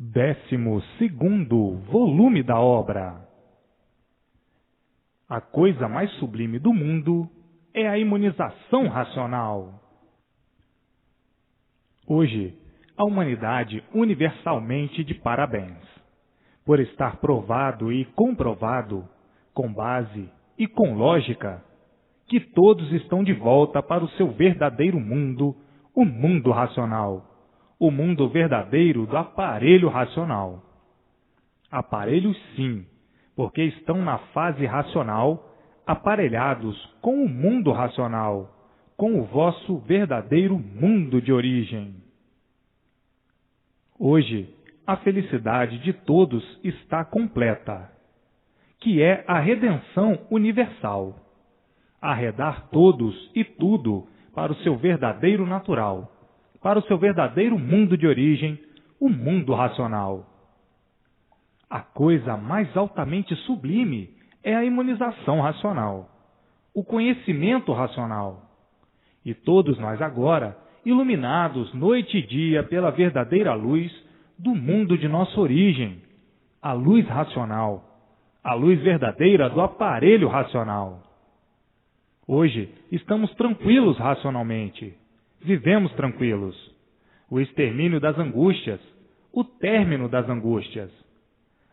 12º volume da obra. A coisa mais sublime do mundo é a imunização racional. Hoje, a humanidade universalmente de parabéns, por estar provado e comprovado, com base e com lógica, que todos estão de volta para o seu verdadeiro mundo, o mundo racional. O mundo verdadeiro do aparelho racional. Aparelhos sim, porque estão na fase racional, aparelhados com o mundo racional, com o vosso verdadeiro mundo de origem. Hoje, a felicidade de todos está completa, que é a redenção universal. Arredar todos e tudo para o seu verdadeiro natural, para o seu verdadeiro mundo de origem, o mundo racional. A coisa mais altamente sublime é a imunização racional, o conhecimento racional. E todos nós agora, iluminados noite e dia pela verdadeira luz do mundo de nossa origem, a luz racional, a luz verdadeira do aparelho racional. Hoje estamos tranquilos racionalmente. Vivemos tranquilos. O extermínio das angústias, o término das angústias.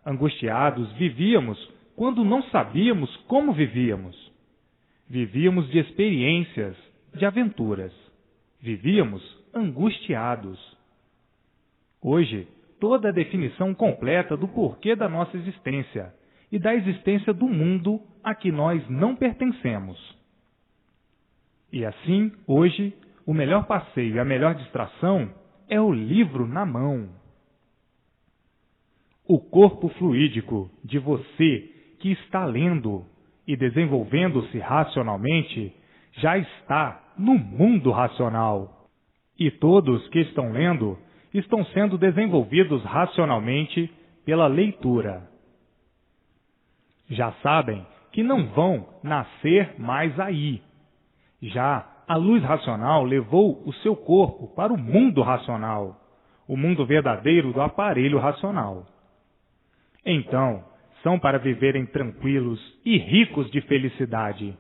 Angustiados vivíamos quando não sabíamos como vivíamos. Vivíamos de experiências, de aventuras. Vivíamos angustiados. Hoje, toda a definição completa do porquê da nossa existência e da existência do mundo a que nós não pertencemos. E assim, hoje, o melhor passeio e a melhor distração é o livro na mão. O corpo fluídico de você que está lendo e desenvolvendo-se racionalmente já está no mundo racional. E todos que estão lendo estão sendo desenvolvidos racionalmente pela leitura. Já sabem que não vão nascer mais aí. Já a luz racional levou o seu corpo para o mundo racional, o mundo verdadeiro do aparelho racional. Então, são para viverem tranquilos e ricos de felicidade.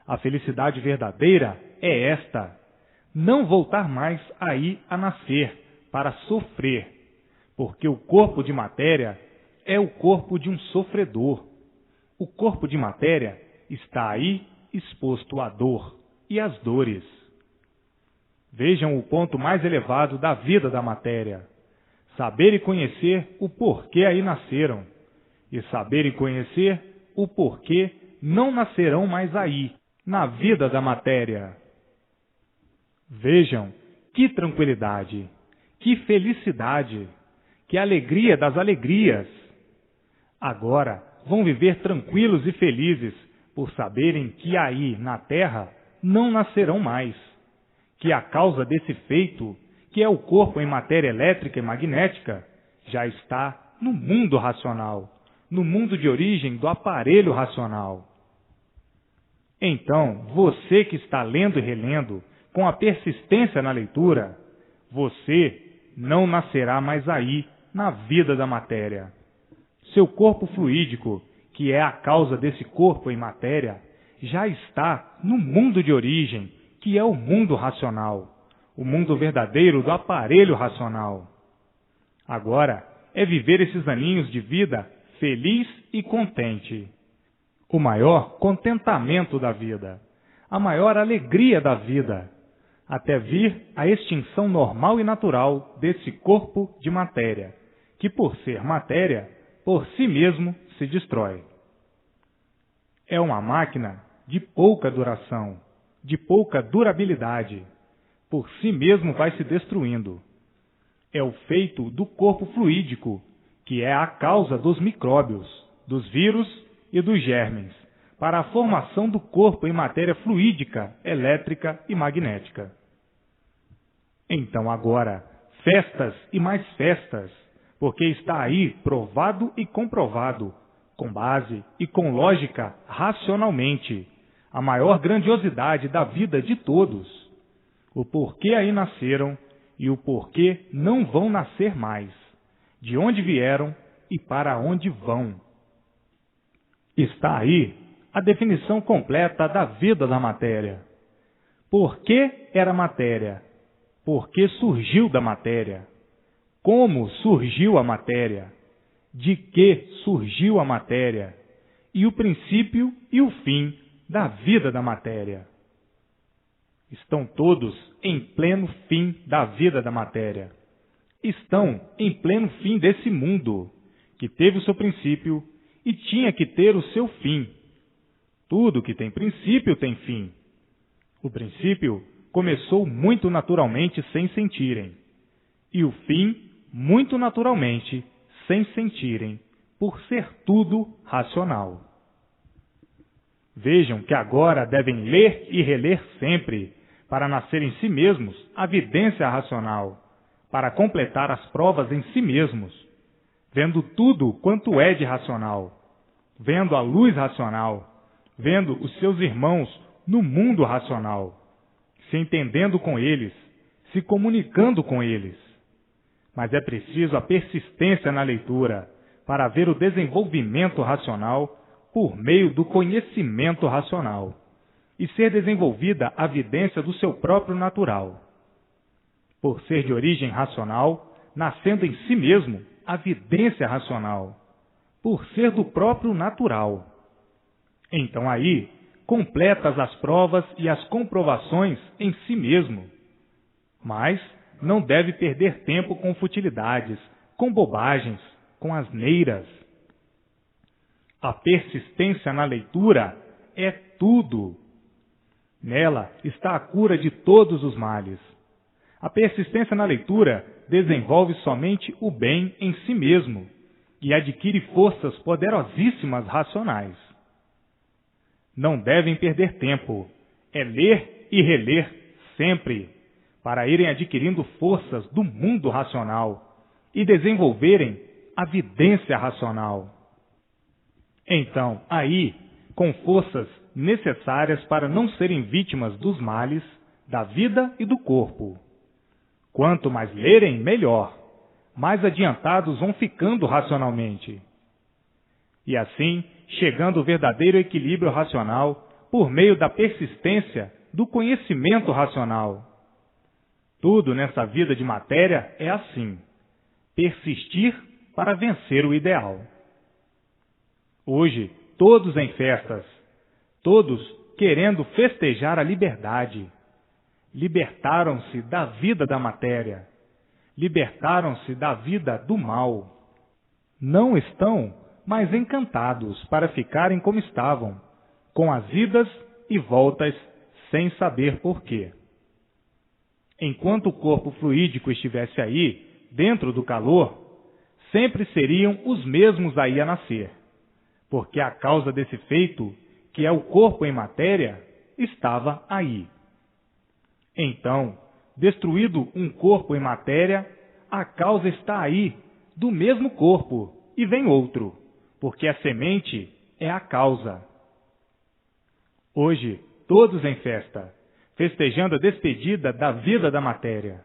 A felicidade verdadeira é esta: não voltar mais aí a nascer para sofrer, porque o corpo de matéria é o corpo de um sofredor. O corpo de matéria está aí exposto à dor e às dores. Vejam o ponto mais elevado da vida da matéria. Saber e conhecer o porquê aí nasceram, e saber e conhecer o porquê não nascerão mais aí, na vida da matéria. Vejam que tranquilidade, que felicidade, que alegria das alegrias. Agora vão viver tranquilos e felizes por saberem que aí, na Terra, não nascerão mais, que a causa desse feito, que é o corpo em matéria elétrica e magnética, já está no mundo racional, no mundo de origem do aparelho racional. Então, você que está lendo e relendo, com a persistência na leitura, você não nascerá mais aí, na vida da matéria. Seu corpo fluídico, que é a causa desse corpo em matéria, já está no mundo de origem, que é o mundo racional, o mundo verdadeiro do aparelho racional. Agora é viver esses aninhos de vida feliz e contente. O maior contentamento da vida, a maior alegria da vida, até vir a extinção normal e natural desse corpo de matéria, que por ser matéria, por si mesmo se destrói. É uma máquina de pouca duração, de pouca durabilidade. Por si mesmo vai se destruindo. É o feito do corpo fluídico, que é a causa dos micróbios, dos vírus e dos germes, para a formação do corpo em matéria fluídica, elétrica e magnética. Então agora, festas e mais festas, porque está aí provado e comprovado, com base e com lógica racionalmente, a maior grandiosidade da vida de todos, o porquê aí nasceram e o porquê não vão nascer mais, de onde vieram e para onde vão. Está aí a definição completa da vida da matéria. Por que era matéria? Por que surgiu da matéria? Como surgiu a matéria? De que surgiu a matéria? E o princípio e o fim da vida da matéria. Estão todos em pleno fim da vida da matéria. Estão em pleno fim desse mundo, que teve o seu princípio e tinha que ter o seu fim. Tudo que tem princípio tem fim. O princípio começou muito naturalmente sem sentirem, e o fim muito naturalmente sem sentirem, por ser tudo racional. Vejam que agora devem ler e reler sempre, para nascer em si mesmos a vidência racional, para completar as provas em si mesmos, vendo tudo quanto é de racional, vendo a luz racional, vendo os seus irmãos no mundo racional, se entendendo com eles, se comunicando com eles. Mas é preciso a persistência na leitura para ver o desenvolvimento racional por meio do conhecimento racional e ser desenvolvida a vidência do seu próprio natural. Por ser de origem racional, nascendo em si mesmo a vidência racional, por ser do próprio natural. Então aí, completas as provas e as comprovações em si mesmo. Mas não deve perder tempo com futilidades, com bobagens, com asneiras. A persistência na leitura é tudo. Nela está a cura de todos os males. A persistência na leitura desenvolve somente o bem em si mesmo e adquire forças poderosíssimas racionais. Não devem perder tempo. É ler e reler sempre, para irem adquirindo forças do mundo racional e desenvolverem a vidência racional. Então, aí, com forças necessárias para não serem vítimas dos males, da vida e do corpo. Quanto mais lerem, melhor. Mais adiantados vão ficando racionalmente. E assim, chegando ao verdadeiro equilíbrio racional por meio da persistência do conhecimento racional. Tudo nessa vida de matéria é assim. Persistir para vencer o ideal. Hoje, todos em festas, todos querendo festejar a liberdade. Libertaram-se da vida da matéria. Libertaram-se da vida do mal. Não estão mais encantados para ficarem como estavam, com as idas e voltas sem saber porquê. Enquanto o corpo fluídico estivesse aí, dentro do calor, sempre seriam os mesmos aí a nascer, porque a causa desse feito, que é o corpo em matéria, estava aí. Então, destruído um corpo em matéria, a causa está aí, do mesmo corpo, e vem outro, porque a semente é a causa. Hoje, todos em festa, festejando a despedida da vida da matéria.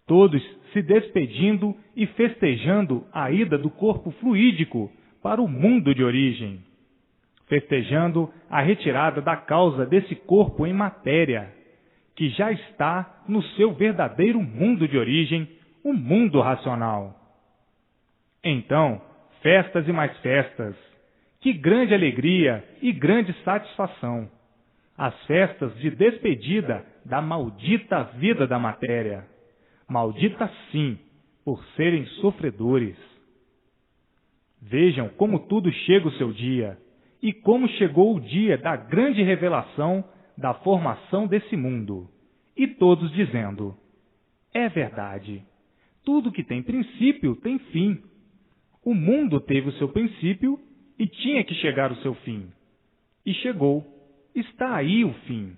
Todos se despedindo e festejando a ida do corpo fluídico para o mundo de origem. Festejando a retirada da causa desse corpo em matéria, que já está no seu verdadeiro mundo de origem, o mundo racional. Então, festas e mais festas. Que grande alegria e grande satisfação! As festas de despedida da maldita vida da matéria. Maldita sim, por serem sofredores. Vejam como tudo chega o seu dia, e como chegou o dia da grande revelação da formação desse mundo. E todos dizendo, é verdade, tudo que tem princípio tem fim. O mundo teve o seu princípio e tinha que chegar o seu fim. E chegou. Está aí o fim.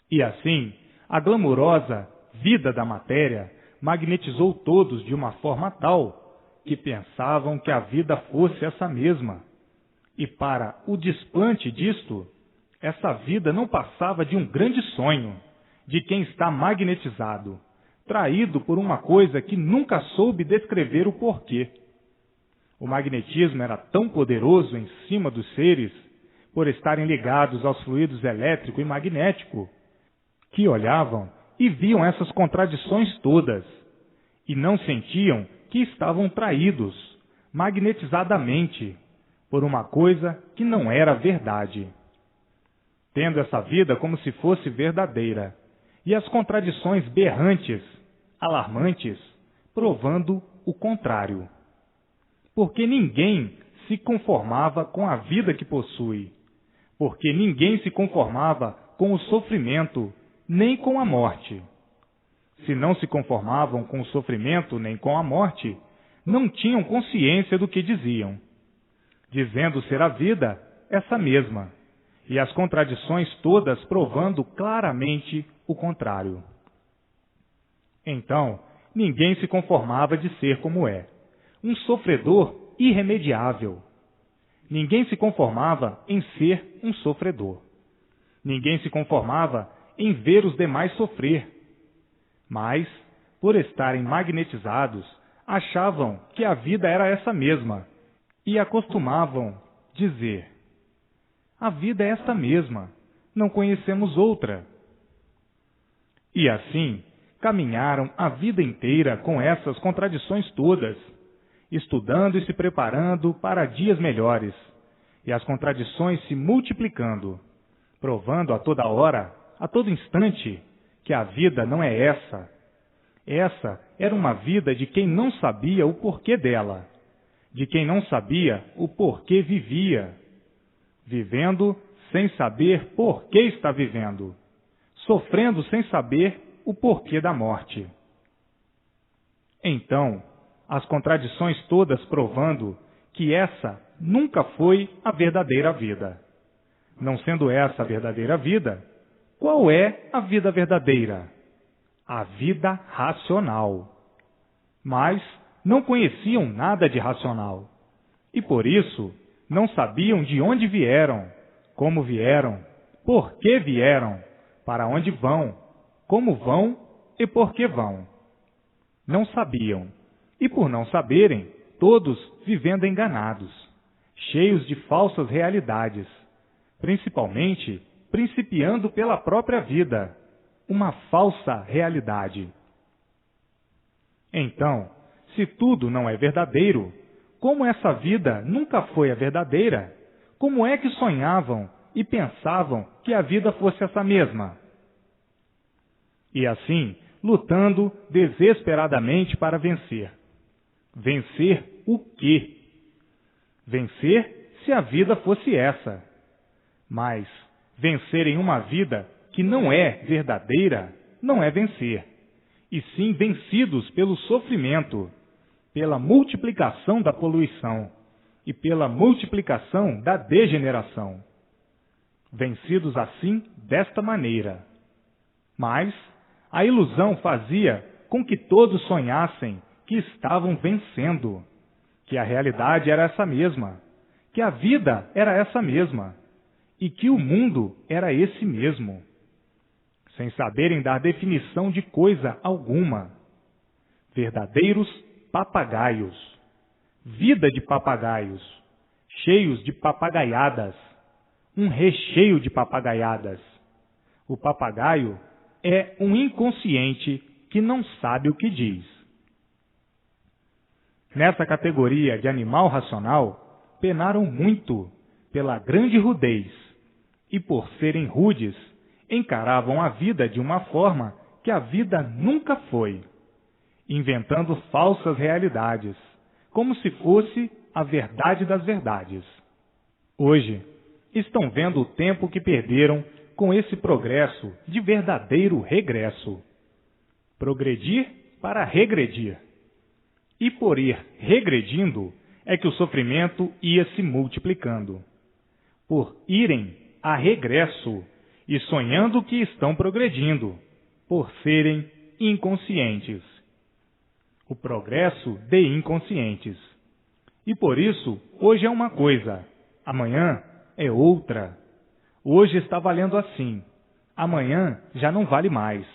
E assim, a glamurosa vida da matéria magnetizou todos de uma forma tal que pensavam que a vida fosse essa mesma. E para o desplante disto, essa vida não passava de um grande sonho de quem está magnetizado, traído por uma coisa que nunca soube descrever o porquê. O magnetismo era tão poderoso em cima dos seres, por estarem ligados aos fluidos elétrico e magnético, que olhavam e viam essas contradições todas, e não sentiam que estavam traídos, magnetizadamente, por uma coisa que não era verdade, tendo essa vida como se fosse verdadeira, e as contradições berrantes, alarmantes, provando o contrário. Porque ninguém se conformava com a vida que possui, porque ninguém se conformava com o sofrimento, nem com a morte. Se não se conformavam com o sofrimento nem com a morte, não tinham consciência do que diziam, dizendo ser a vida essa mesma, e as contradições todas provando claramente o contrário. Então, ninguém se conformava de ser como é, um sofredor irremediável. Ninguém se conformava em ser um sofredor. Ninguém se conformava em ver os demais sofrer. Mas, por estarem magnetizados, achavam que a vida era essa mesma e acostumavam dizer: a vida é esta mesma, não conhecemos outra. E assim, caminharam a vida inteira com essas contradições todas, estudando e se preparando para dias melhores, e as contradições se multiplicando, provando a toda hora, a todo instante, que a vida não é essa. Essa era uma vida de quem não sabia o porquê dela, de quem não sabia o porquê vivia, vivendo sem saber por que está vivendo, sofrendo sem saber o porquê da morte. Então, as contradições todas provando que essa nunca foi a verdadeira vida. Não sendo essa a verdadeira vida, qual é a vida verdadeira? A vida racional. Mas não conheciam nada de racional, e por isso não sabiam de onde vieram, como vieram, por que vieram, para onde vão, como vão e por que vão. Não sabiam, e por não saberem, todos vivendo enganados, cheios de falsas realidades, principalmente principiando pela própria vida, uma falsa realidade. Então, se tudo não é verdadeiro, como essa vida nunca foi a verdadeira, como é que sonhavam e pensavam que a vida fosse essa mesma? E assim, lutando desesperadamente para vencer. Vencer o quê? Vencer se a vida fosse essa. Mas vencer em uma vida que não é verdadeira não é vencer, e sim vencidos pelo sofrimento, pela multiplicação da poluição e pela multiplicação da degeneração. Vencidos assim desta maneira. Mas a ilusão fazia com que todos sonhassem que estavam vencendo, que a realidade era essa mesma, que a vida era essa mesma, e que o mundo era esse mesmo, sem saberem dar definição de coisa alguma. Verdadeiros papagaios, vida de papagaios, cheios de papagaiadas, um recheio de papagaiadas. O papagaio é um inconsciente que não sabe o que diz. Nessa categoria de animal racional, penaram muito pela grande rudez, e por serem rudes, encaravam a vida de uma forma que a vida nunca foi, inventando falsas realidades, como se fosse a verdade das verdades. Hoje, estão vendo o tempo que perderam com esse progresso de verdadeiro regresso. Progredir para regredir. E por ir regredindo, é que o sofrimento ia se multiplicando. Por irem a regresso e sonhando que estão progredindo, por serem inconscientes. O progresso de inconscientes. E por isso, hoje é uma coisa, amanhã é outra. Hoje está valendo assim, amanhã já não vale mais.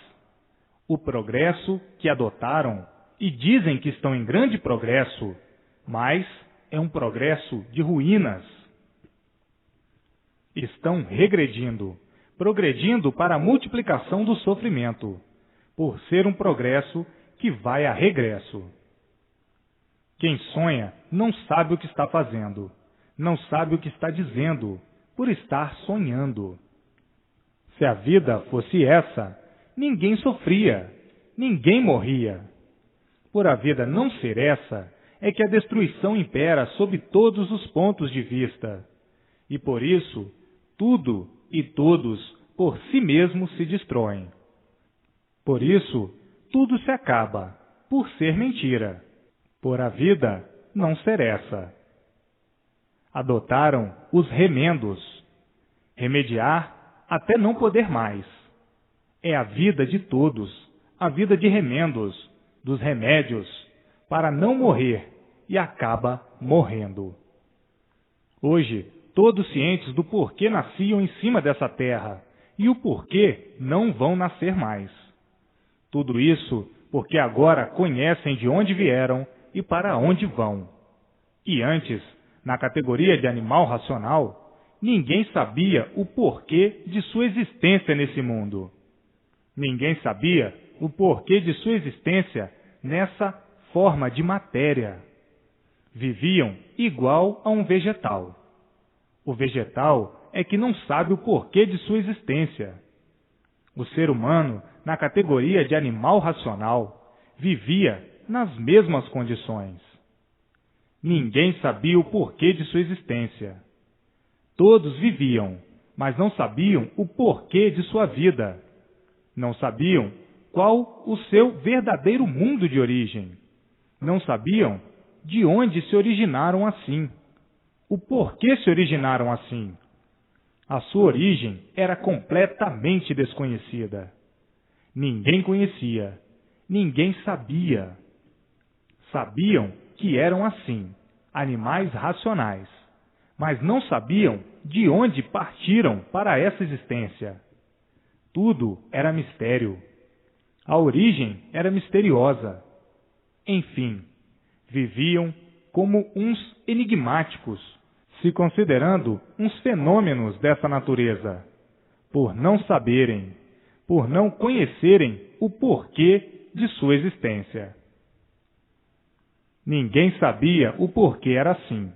O progresso que adotaram e dizem que estão em grande progresso, mas é um progresso de ruínas. Estão regredindo, progredindo para a multiplicação do sofrimento, por ser um progresso que vai a regresso. Quem sonha não sabe o que está fazendo, não sabe o que está dizendo, por estar sonhando. Se a vida fosse essa, ninguém sofria, ninguém morria. Por a vida não ser essa, é que a destruição impera sob todos os pontos de vista. E por isso, tudo e todos por si mesmos se destroem. Por isso, tudo se acaba, por ser mentira, por a vida não ser essa. Adotaram os remendos, remediar até não poder mais. É a vida de todos, a vida de remendos, dos remédios, para não morrer, e acaba morrendo. Hoje, todos cientes do porquê nasciam em cima dessa terra, e o porquê não vão nascer mais. Tudo isso porque agora conhecem de onde vieram e para onde vão. E antes, na categoria de animal racional, ninguém sabia o porquê de sua existência nesse mundo. Ninguém sabia o porquê de sua existência nessa forma de matéria. Viviam igual a um vegetal. O vegetal é que não sabe o porquê de sua existência. O ser humano, na categoria de animal racional, vivia nas mesmas condições. Ninguém sabia o porquê de sua existência. Todos viviam, mas não sabiam o porquê de sua vida. Não sabiam qual o seu verdadeiro mundo de origem. Não sabiam de onde se originaram assim. O porquê se originaram assim. A sua origem era completamente desconhecida. Ninguém conhecia, ninguém sabia. Sabiam que eram assim, animais racionais, mas não sabiam de onde partiram para essa existência. Tudo era mistério. A origem era misteriosa. Enfim, viviam como uns enigmáticos, se considerando uns fenômenos dessa natureza, por não saberem, por não conhecerem o porquê de sua existência. Ninguém sabia o porquê era assim,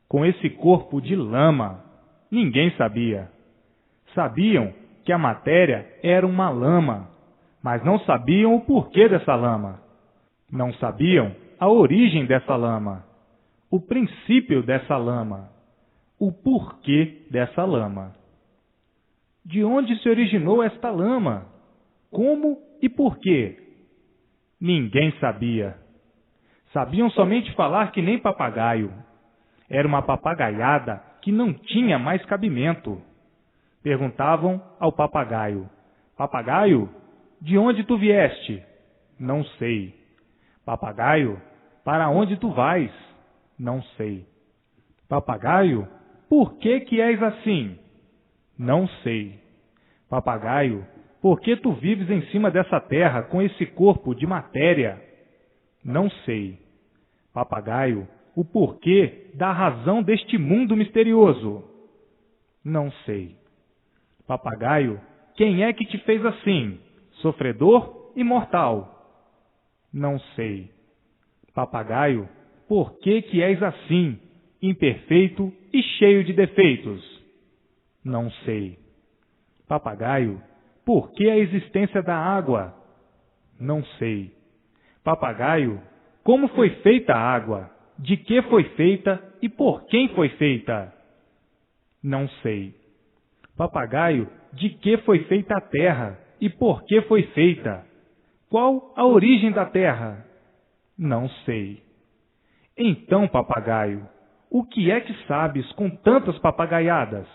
com esse corpo de lama. Ninguém sabia. Sabiam que a matéria era uma lama, mas não sabiam o porquê dessa lama. Não sabiam a origem dessa lama, o princípio dessa lama, o porquê dessa lama. De onde se originou esta lama? Como e por quê? Ninguém sabia. Sabiam somente falar que nem papagaio. Era uma papagaiada que não tinha mais cabimento. Perguntavam ao papagaio: Papagaio, de onde tu vieste? Não sei. Papagaio, para onde tu vais? Não sei. Papagaio, por que és assim? Não sei. Papagaio, por que tu vives em cima dessa terra com esse corpo de matéria? Não sei. Papagaio, o porquê da razão deste mundo misterioso? Não sei. Papagaio, quem é que te fez assim, sofredor e mortal? Não sei. Papagaio, por que és assim, imperfeito e cheio de defeitos? Não sei. Papagaio, por que a existência da água? Não sei. Papagaio, como foi feita a água? De que foi feita e por quem foi feita? Não sei. Papagaio, de que foi feita a terra e por que foi feita? Qual a origem da terra? Não sei. Então, papagaio, o que é que sabes com tantas papagaiadas?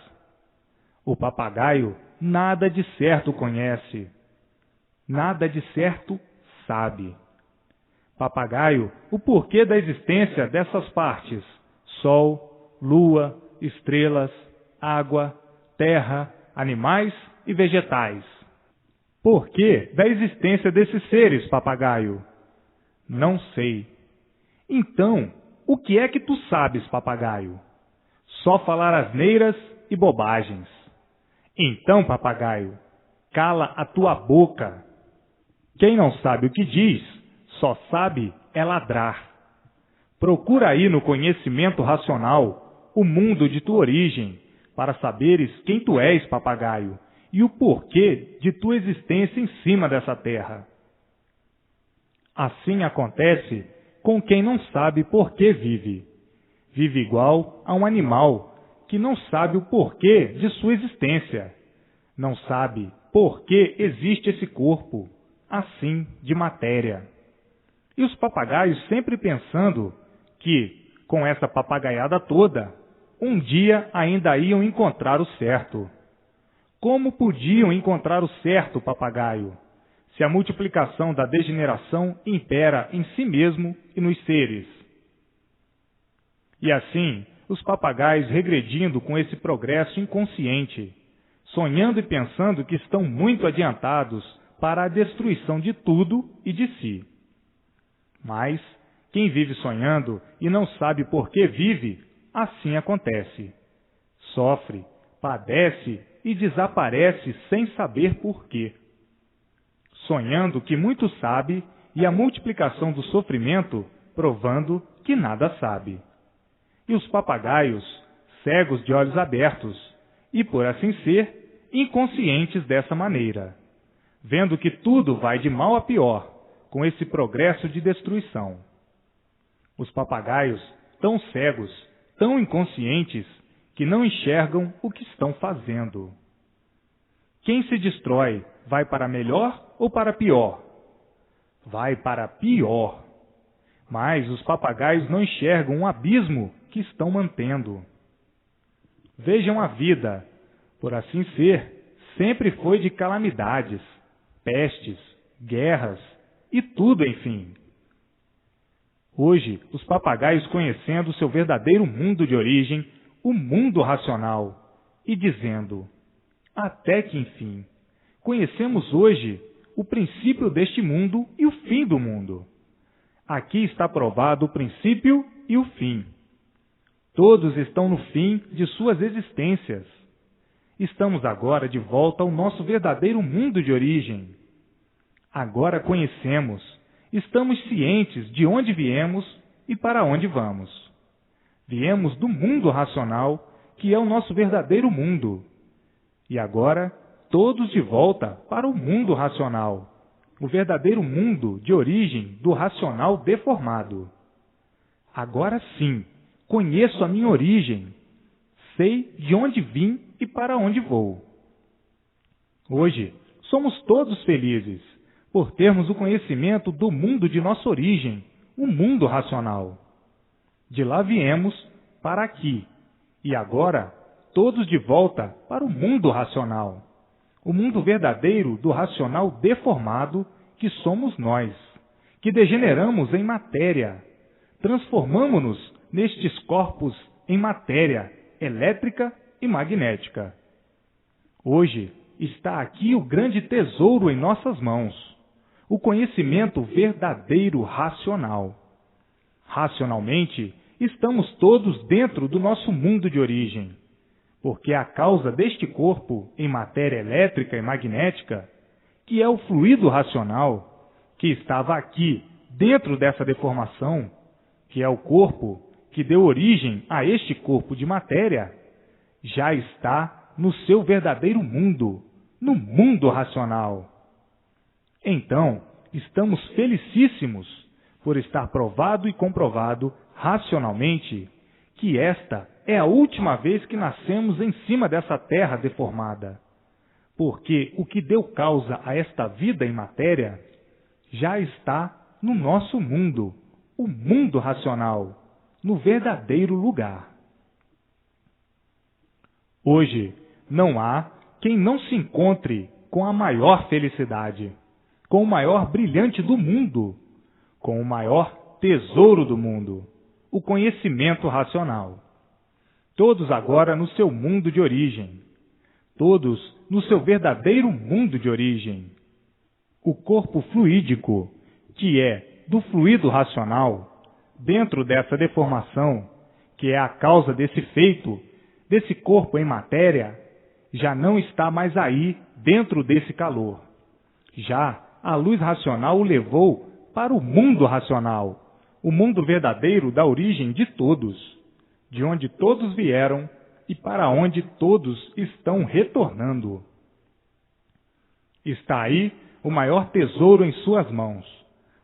O papagaio nada de certo conhece, nada de certo sabe. Papagaio, o porquê da existência dessas partes: sol, lua, estrelas, água, terra, animais e vegetais. porquê da existência desses seres, papagaio? Não sei. Então, o que é que tu sabes, papagaio? Só falar asneiras e bobagens. Então, papagaio, cala a tua boca. Quem não sabe o que diz, só sabe é ladrar. Procura aí no conhecimento racional o mundo de tua origem, para saberes quem tu és, papagaio, e o porquê de tua existência em cima dessa terra. Assim acontece com quem não sabe por que vive. Vive igual a um animal que não sabe o porquê de sua existência. Não sabe por que existe esse corpo, assim, de matéria. E os papagaios sempre pensando que, com essa papagaiada toda, um dia ainda iam encontrar o certo. Como podiam encontrar o certo, papagaio, se a multiplicação da degeneração impera em si mesmo e nos seres? E assim, os papagaios regredindo com esse progresso inconsciente, sonhando e pensando que estão muito adiantados para a destruição de tudo e de si. Mas quem vive sonhando e não sabe por que vive, assim acontece. Sofre, padece e desaparece sem saber por quê. Sonhando que muito sabe e a multiplicação do sofrimento provando que nada sabe. E os papagaios, cegos de olhos abertos, e por assim ser, inconscientes dessa maneira, vendo que tudo vai de mal a pior com esse progresso de destruição. Os papagaios, tão cegos, tão inconscientes, que não enxergam o que estão fazendo. Quem se destrói vai para melhor ou para pior? Vai para pior. Mas os papagaios não enxergam um abismo que estão mantendo. Vejam a vida, por assim ser, sempre foi de calamidades, pestes, guerras e tudo, enfim. Hoje, os papagaios conhecendo seu verdadeiro mundo de origem, o mundo racional, e dizendo, até que enfim, conhecemos hoje o princípio deste mundo e o fim do mundo. Aqui está provado o princípio e o fim. Todos estão no fim de suas existências. Estamos agora de volta ao nosso verdadeiro mundo de origem. Agora conhecemos, estamos cientes de onde viemos e para onde vamos. Viemos do mundo racional, que é o nosso verdadeiro mundo. E agora, todos de volta para o mundo racional, o verdadeiro mundo de origem do racional deformado. Agora sim, conheço a minha origem, sei de onde vim e para onde vou. Hoje, somos todos felizes por termos o conhecimento do mundo de nossa origem, o mundo racional. De lá viemos para aqui, e agora todos de volta para o mundo racional, o mundo verdadeiro do racional deformado que somos nós, que degeneramos em matéria, transformamo-nos nestes corpos em matéria elétrica e magnética. Hoje está aqui o grande tesouro em nossas mãos, o conhecimento verdadeiro racional. Racionalmente, estamos todos dentro do nosso mundo de origem, porque a causa deste corpo em matéria elétrica e magnética, que é o fluido racional, que estava aqui dentro dessa deformação, que é o corpo que deu origem a este corpo de matéria, já está no seu verdadeiro mundo, no mundo racional. Então, estamos felicíssimos por estar provado e comprovado racionalmente que esta é a última vez que nascemos em cima dessa terra deformada, porque o que deu causa a esta vida em matéria já está no nosso mundo, o mundo racional, no verdadeiro lugar. Hoje, não há quem não se encontre com a maior felicidade, com o maior brilhante do mundo, com o maior tesouro do mundo, o conhecimento racional. Todos agora no seu mundo de origem, todos no seu verdadeiro mundo de origem, O corpo fluídico, que é do fluido racional, dentro dessa deformação, que é a causa desse feito, desse corpo em matéria, já não está mais aí dentro desse calor. Já a luz racional o levou para o mundo racional, o mundo verdadeiro da origem de todos, de onde todos vieram e para onde todos estão retornando. Está aí o maior tesouro em suas mãos,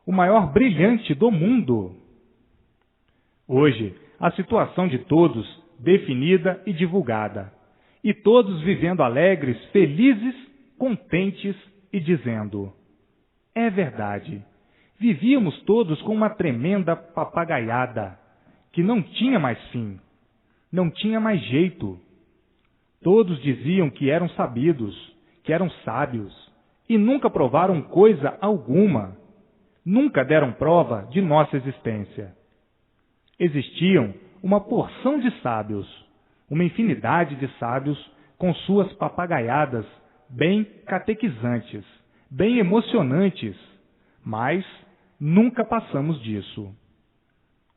o maior brilhante do mundo. Hoje, a situação de todos definida e divulgada, e todos vivendo alegres, felizes, contentes e dizendo: é verdade, vivíamos todos com uma tremenda papagaiada, que não tinha mais fim, não tinha mais jeito. Todos diziam que eram sabidos, que eram sábios, e nunca provaram coisa alguma, nunca deram prova de nossa existência. Existiam uma porção de sábios, uma infinidade de sábios com suas papagaiadas bem catequizantes, bem emocionantes, mas nunca passamos disso.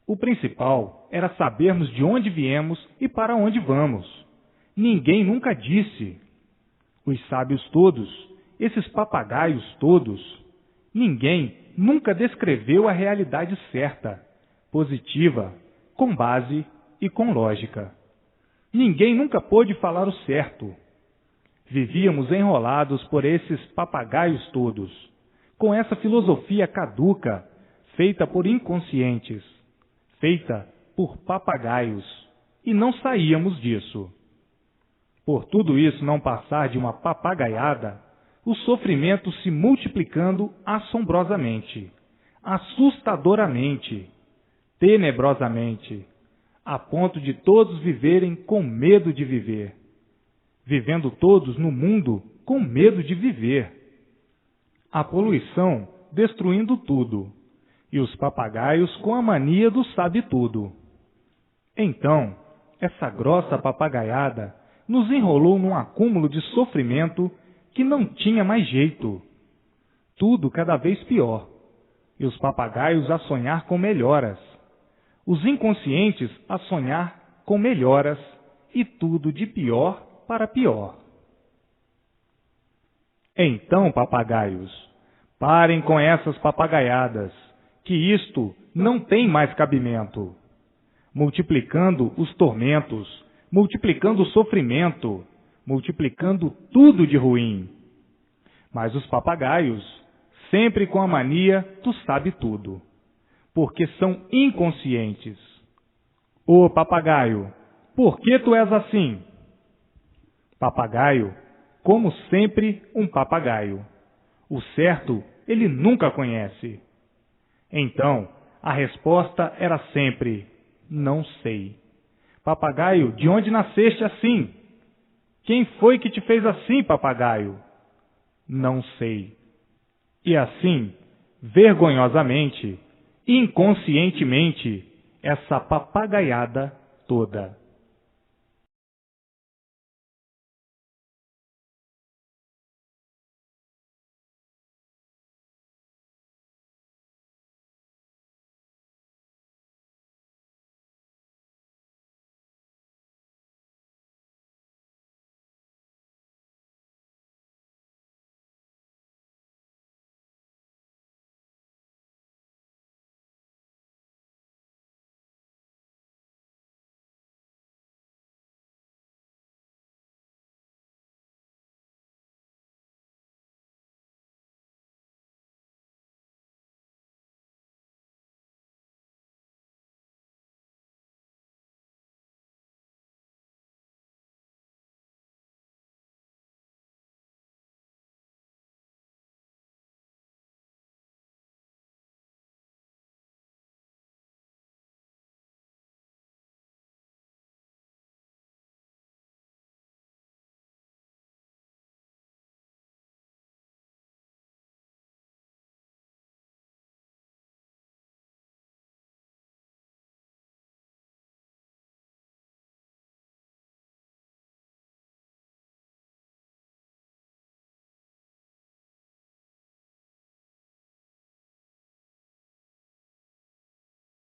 O principal era sabermos de onde viemos e para onde vamos. Ninguém nunca disse. Os sábios todos, esses papagaios todos, ninguém nunca descreveu a realidade certa, positiva, com base e com lógica. Ninguém nunca pôde falar o certo. Vivíamos enrolados por esses papagaios todos, com essa filosofia caduca, feita por inconscientes, feita por papagaios, e não saíamos disso. Por tudo isso não passar de uma papagaiada, o sofrimento se multiplicando assombrosamente, assustadoramente, tenebrosamente, a ponto de todos viverem com medo de viver, vivendo todos no mundo com medo de viver. A poluição destruindo tudo, e os papagaios com a mania do sabe-tudo. Então, essa grossa papagaiada nos enrolou num acúmulo de sofrimento que não tinha mais jeito. Tudo cada vez pior, e os papagaios a sonhar com melhoras, os inconscientes a sonhar com melhoras, e tudo de pior para pior. Então, papagaios, parem com essas papagaiadas, que isto não tem mais cabimento, multiplicando os tormentos, multiplicando o sofrimento, multiplicando tudo de ruim. Mas os papagaios, sempre com a mania do sabe-tudo, porque são inconscientes. Ô papagaio, por que tu és assim? Papagaio, como sempre, um papagaio. O certo ele nunca conhece. Então, a resposta era sempre: não sei. Papagaio, de onde nasceste assim? Quem foi que te fez assim, papagaio? Não sei. E assim, vergonhosamente, inconscientemente, essa papagaiada toda.